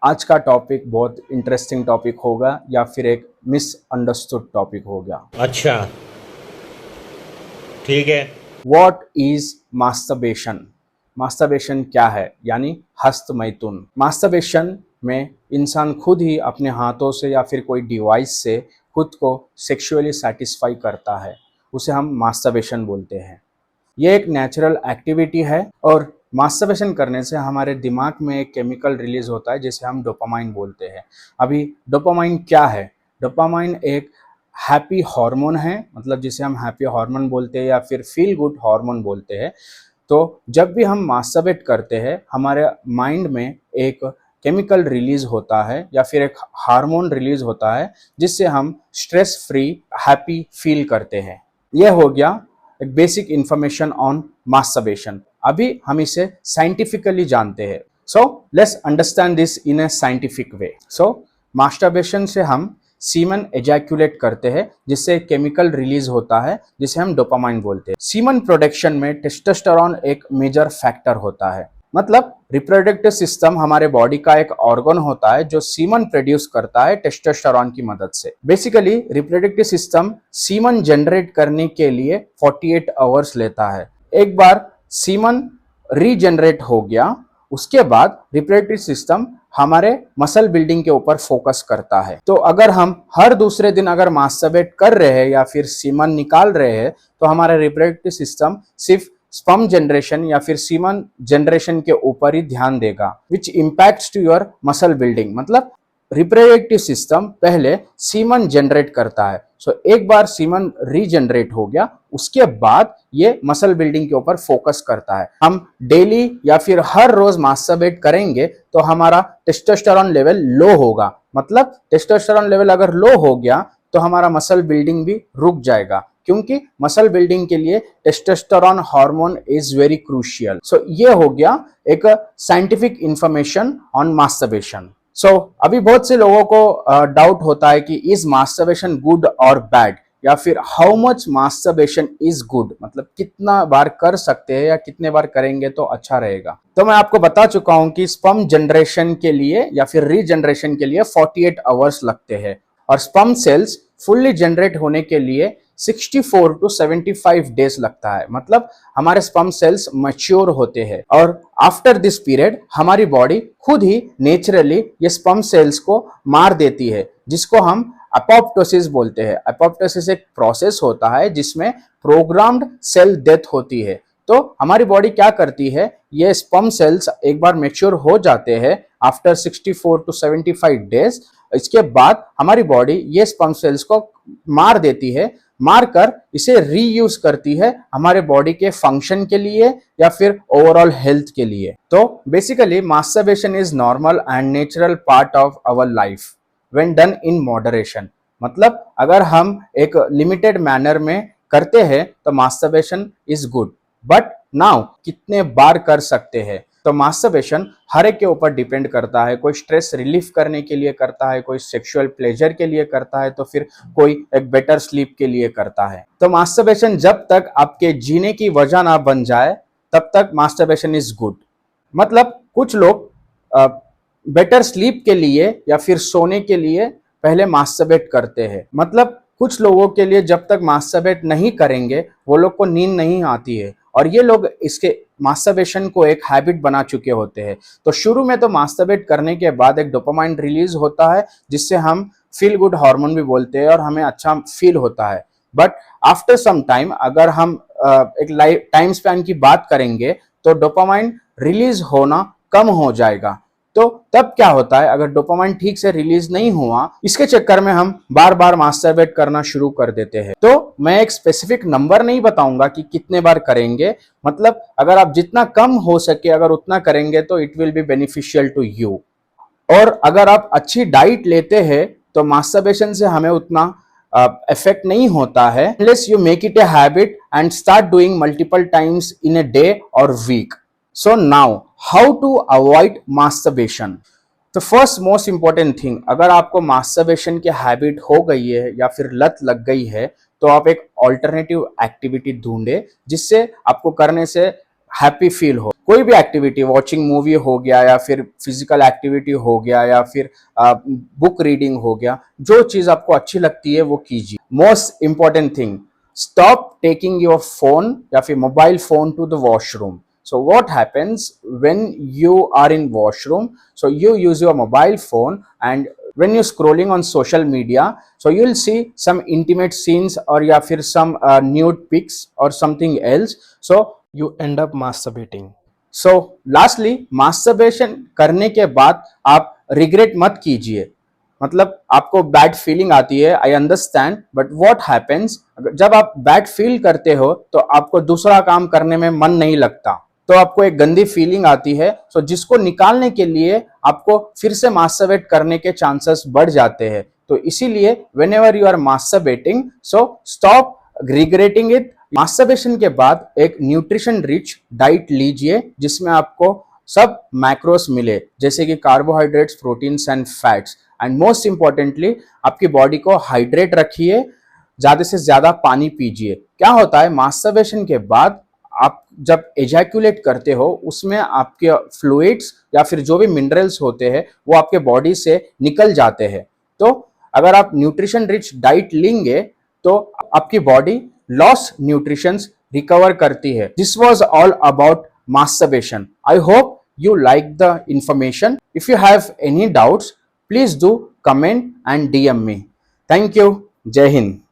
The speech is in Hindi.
आज का टॉपिक बहुत इंटरेस्टिंग टॉपिक होगा या फिर एक मिसअंडरस्टूड टॉपिक होगा। अच्छा। ठीक है। What is masturbation? मास्टरबेशन क्या है? यानी हस्त मैथुन। मास्टरबेशन में इंसान खुद ही अपने हाथों से या फिर कोई डिवाइस से खुद को सेक्सुअली सेटिस्फाई करता है, उसे हम मास्टरबेशन बोलते हैं। ये एक नेचुरल एक्टिविटी है और मास्टरबेशन करने से हमारे दिमाग में एक केमिकल रिलीज होता है जिसे हम डोपामाइन बोलते हैं। अभी डोपामाइन क्या है? डोपामाइन एक हैप्पी हार्मोन है, मतलब जिसे हम हैप्पी हार्मोन बोलते हैं या फिर फील गुड हार्मोन बोलते हैं। तो जब भी हम मास्टरबेट करते हैं हमारे माइंड में एक केमिकल रिलीज होता है या फिर एक हार्मोन रिलीज होता है जिससे हम स्ट्रेस फ्री हैप्पी फील करते हैं। यह हो गया एक बेसिक इंफॉर्मेशन ऑन मास्टरबेशन। अभी हम इसे साइंटिफिकली जानते हैं। So let's understand this in A scientific way. So masturbation से हम सीमन एजैक्यूलेट करते हैं जिससे केमिकल रिलीज होता है जिसे हम डोपामाइन बोलते हैं। सीमन प्रोडक्शन में टेस्टोस्टेरोन एक मेजर फैक्टर होता है। मतलब रिप्रोडक्टिव सिस्टम हमारे बॉडी का एक ऑर्गन होता है जो सीमन प्रोड्यूस करता है टेस्टोस्टेरोन की मदद से। Basically reproductive system semen generate करने के लिए 48 आवर्स लेता है। एक बार सीमन रीजनरेट हो गया उसके बाद रिप्रोडक्टिव सिस्टम हमारे मसल बिल्डिंग के ऊपर फोकस करता है। तो अगर हम हर दूसरे दिन अगर मास्टरबेट कर रहे हैं या फिर सीमन निकाल रहे हैं तो हमारा रिप्रोडक्टिव सिस्टम सिर्फ स्पर्म जनरेशन या फिर सीमन जनरेशन के ऊपर ही ध्यान देगा, which impacts to your muscle building. मतलब रिप्रोडक्टिव सिस्टम पहले सीमन जनरेट करता है। सो एक बार सीमन रीजनरेट हो गया उसके बाद ये मसल बिल्डिंग के ऊपर फोकस करता है। हम डेली या फिर हर रोज मास्टरबेट करेंगे तो हमारा टेस्टोस्टेरोन लेवल लो होगा। मतलब टेस्टोस्टेरोन लेवल अगर लो हो गया तो हमारा मसल बिल्डिंग भी रुक जाएगा, क्योंकि मसल बिल्डिंग के लिए testosterone hormone is very crucial. So ये हो गया एक scientific information on masturbation. So अभी बहुत से लोगों को डाउट होता है कि इज मास्टरबेशन गुड और बैड, या फिर how much masturbation is good, मतलब कितना बार कर सकते हैं या कितने बार करेंगे तो अच्छा रहेगा। तो मैं आपको बता चुका हूं कि स्पर्म जनरेशन के लिए या फिर रीजनरेशन के लिए 48 आवर्स लगते हैं और स्पर्म सेल्स फुल्ली जनरेट होने के लिए 64 टू 75 डेज लगता है। मतलब हमारे स्पर्म सेल्स मैच्योर होते हैं और आफ्टर दिस पीरियड हमारी बॉडी खुद ही नेचुरली ये स्पर्म सेल्स को मार देती है, जिसको हम अपोप्टोसिस बोलते हैं। अपोप्टोसिस एक प्रोसेस होता है जिसमें प्रोग्राम्ड सेल डेथ होती है। तो हमारी बॉडी क्या करती है, ये स्पर्म सेल्स एक बार मैच्योर हो जाते हैं आफ्टर 64 टू 75 डेज। इसके बाद हमारी बॉडी ये स्पर्म सेल्स को मार देती है, मारकर इसे रीयूज करती है हमारे बॉडी के फंक्शन के लिए या फिर ओवरऑल हेल्थ के लिए। तो basically masturbation is normal and natural part of our life when done in moderation. मतलब अगर हम एक लिमिटेड मैनर में करते हैं तो masturbation is good. But now कितने बार कर सकते हैं? तो मास्टरबेशन हर एक के ऊपर डिपेंड करता है। कोई स्ट्रेस रिलीफ करने के लिए करता है, कोई सेक्सुअल प्लेजर के लिए करता है, तो फिर कोई एक बेटर स्लीप के लिए करता है। तो मास्टरबेशन जब तक आपके जीने की वजह ना बन जाए तब तक मास्टरबेशन इज गुड। मतलब कुछ लोग बेटर स्लीप के लिए या फिर सोने के लिए पहले मास्टरबेट करते हैं। मतलब कुछ लोगों के लिए जब तक मास्टरबेट नहीं करेंगे वो लोग को नींद नहीं आती है और ये लोग इसके मास्टरबेशन को एक हैबिट बना चुके होते हैं। तो शुरू में तो मास्टरबेट करने के बाद एक डोपामाइन रिलीज होता है जिससे हम फील गुड हार्मोन भी बोलते हैं और हमें अच्छा फील होता है। बट आफ्टर सम टाइम अगर हम एक लाइफ टाइम स्पैन की बात करेंगे तो डोपामाइन रिलीज होना कम हो जाएगा। तो तब क्या होता है, अगर डोपामाइन ठीक से रिलीज नहीं हुआ इसके चक्कर में हम बार बार मास्टरबेट करना शुरू कर देते हैं। तो मैं एक स्पेसिफिक नंबर नहीं बताऊंगा कि कितने बार करेंगे। मतलब अगर आप जितना कम हो सके अगर उतना करेंगे तो it will be beneficial to you. और अगर आप अच्छी डाइट लेते हैं तो मास्टरबेशन से हमें उतना इफेक्ट नहीं होता है, unless you make it a habit and start doing multiple times in a day or week. So now, how to avoid masturbation? तो फर्स्ट मोस्ट इंपॉर्टेंट थिंग, अगर आपको मास्टरबेशन की हैबिट हो गई है या फिर लत लग गई है तो आप एक ऑल्टरनेटिव एक्टिविटी ढूंढे जिससे आपको करने से हैप्पी फील हो। कोई भी एक्टिविटी, वॉचिंग मूवी हो गया या फिर फिजिकल एक्टिविटी हो गया या फिर बुक रीडिंग हो गया, जो चीज आपको अच्छी लगती है वो कीजिए। Most important thing, stop taking your phone या फिर mobile phone to the washroom. So what happens when you are in washroom? So you use your mobile phone, and when you're scrolling on social media, so you'll see some intimate scenes or या फिर some nude pics or something else. So you end up masturbating. So lastly, masturbation करने के बाद आप regret मत कीजिए। मतलब आपको बैड फीलिंग आती है, I understand, but what happens, जब आप बैड फील करते हो तो आपको दूसरा काम करने में मन नहीं लगता, तो आपको एक गंदी फीलिंग आती है। सो जिसको निकालने के लिए आपको फिर से मास्टरबेट करने के चांसेस बढ़ जाते हैं। तो इसीलिए whenever you are masturbating, so stop regretting it. Masturbation के बाद एक न्यूट्रिशन रिच डाइट लीजिए जिसमें आपको सब मैक्रोस मिले, जैसे कि carbohydrates, proteins and fats. And most importantly आपकी बॉडी को हाइड्रेट रखिए, ज्यादा से ज्यादा पानी पीजिए। क्या होता है, मास्टरबेशन के बाद आप जब एजैकुलेट करते हो उसमें आपके फ्लूइड्स या फिर जो भी मिनरल्स होते हैं वो आपके बॉडी से निकल जाते हैं। तो अगर आप न्यूट्रिशन रिच डाइट लेंगे तो आपकी बॉडी लॉस न्यूट्रिशंस रिकवर करती है। This was all about masturbation. I hope you like the information. If you have any doubts, please do comment and DM me. Thank you. Jai Hind.